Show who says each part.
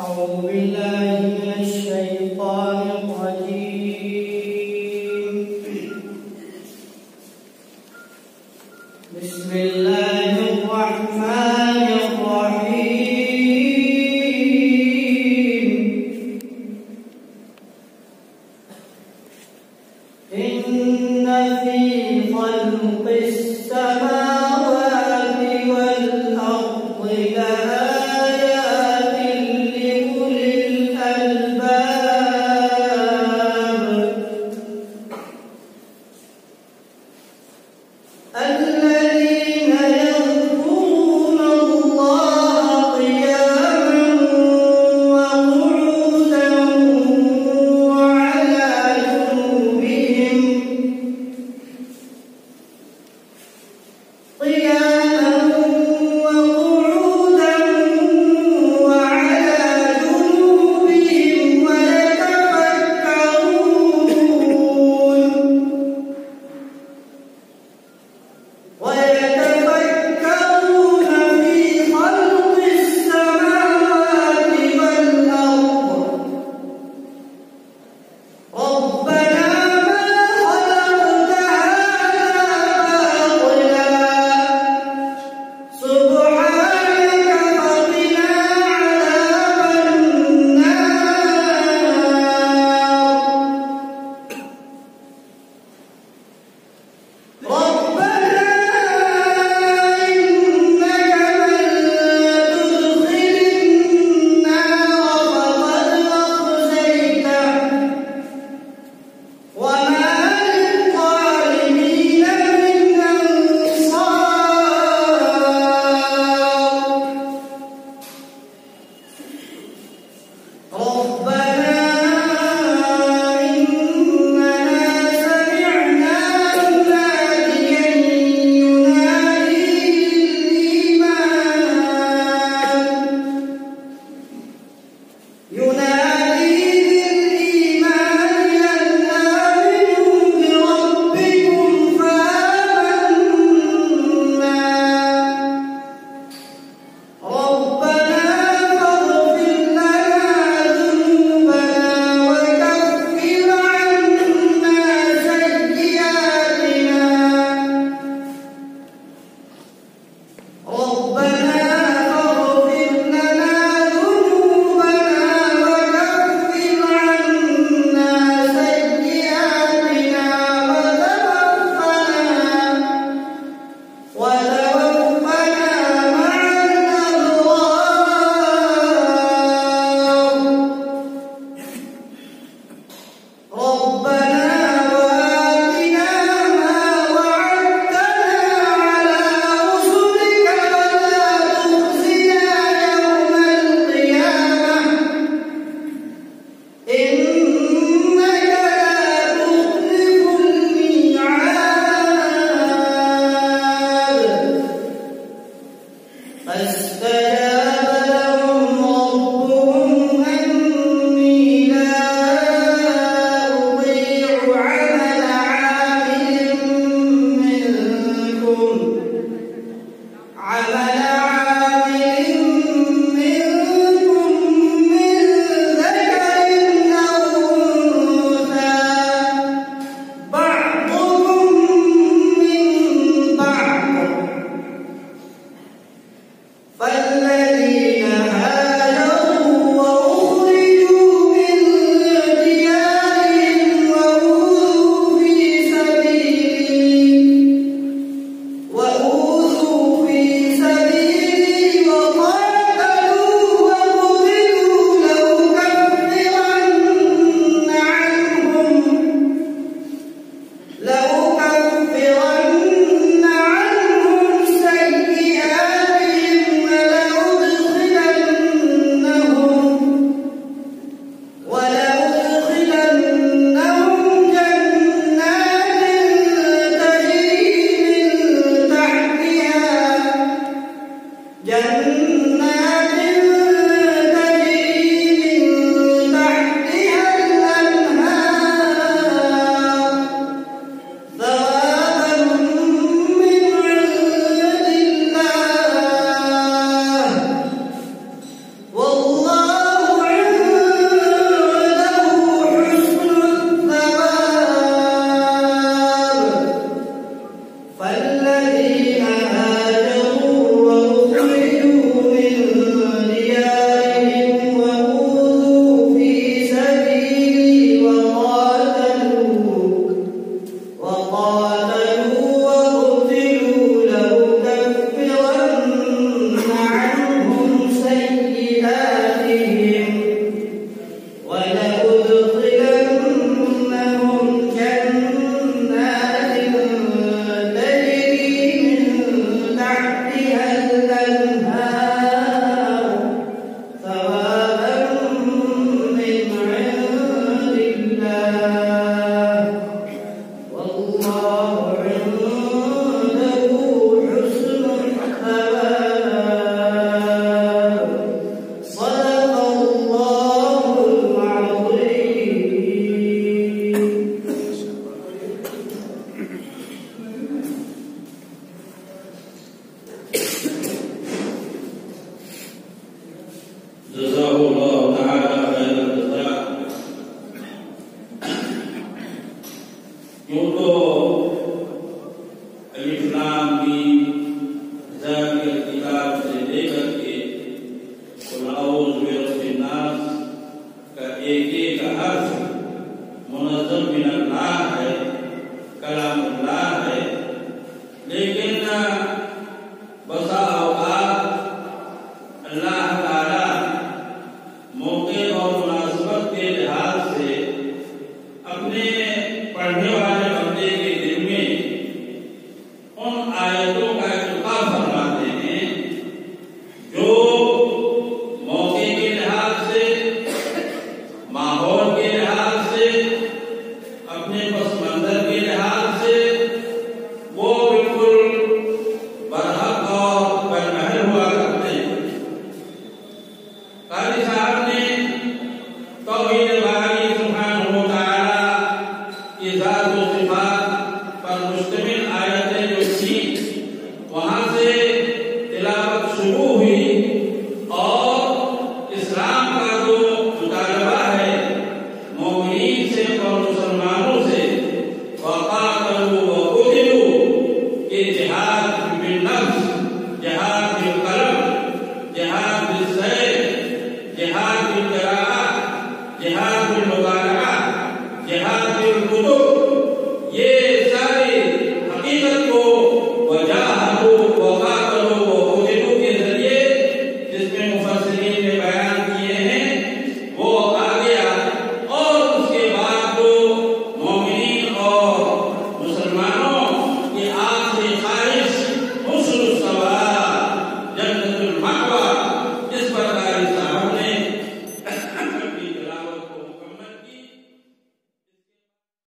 Speaker 1: أعوذ بالله من الشيطان الرجيم. بسم الله الرحمن الرحيم. إن في خلق السماوات والأرض لآيات لأولي الألباب.
Speaker 2: एक अर्थ मुनज़्ज़म मिन अल्लाह है, कलामुल्लाह है, लेकिन बसा औक़ात अल्लाह ताला मौके और मुनासिबत के लिहाज से अपने पढ़ने वाले बंदे के दिल में उन आयतों का इल्क़ा फरमाते हैं जो मौके के लिहाज से, माहौल के लिहाज से, अपने पस मंजर के लिहाज से वो बिल्कुल बरहक और बरमहल हुआ करते हैं। कारी साहब ने तौहीद बारी सुब्हानहू व तआला की ज़ात व सिफ़ात पर मुश्तमिल आयतें जो थी वहां से तिलावत शुरू हुई और इस्लाम का जो मुतालबा है मोमिनीन से और मुसलमानों से, वक़ातलू व क़ुतिलू के जिहाद बिन्नफ्स, जिहाद बिलक़लम, जिहाद बिस्सैफ, जिहाद बिलक़राअह, जिहाद बिलमुबारक़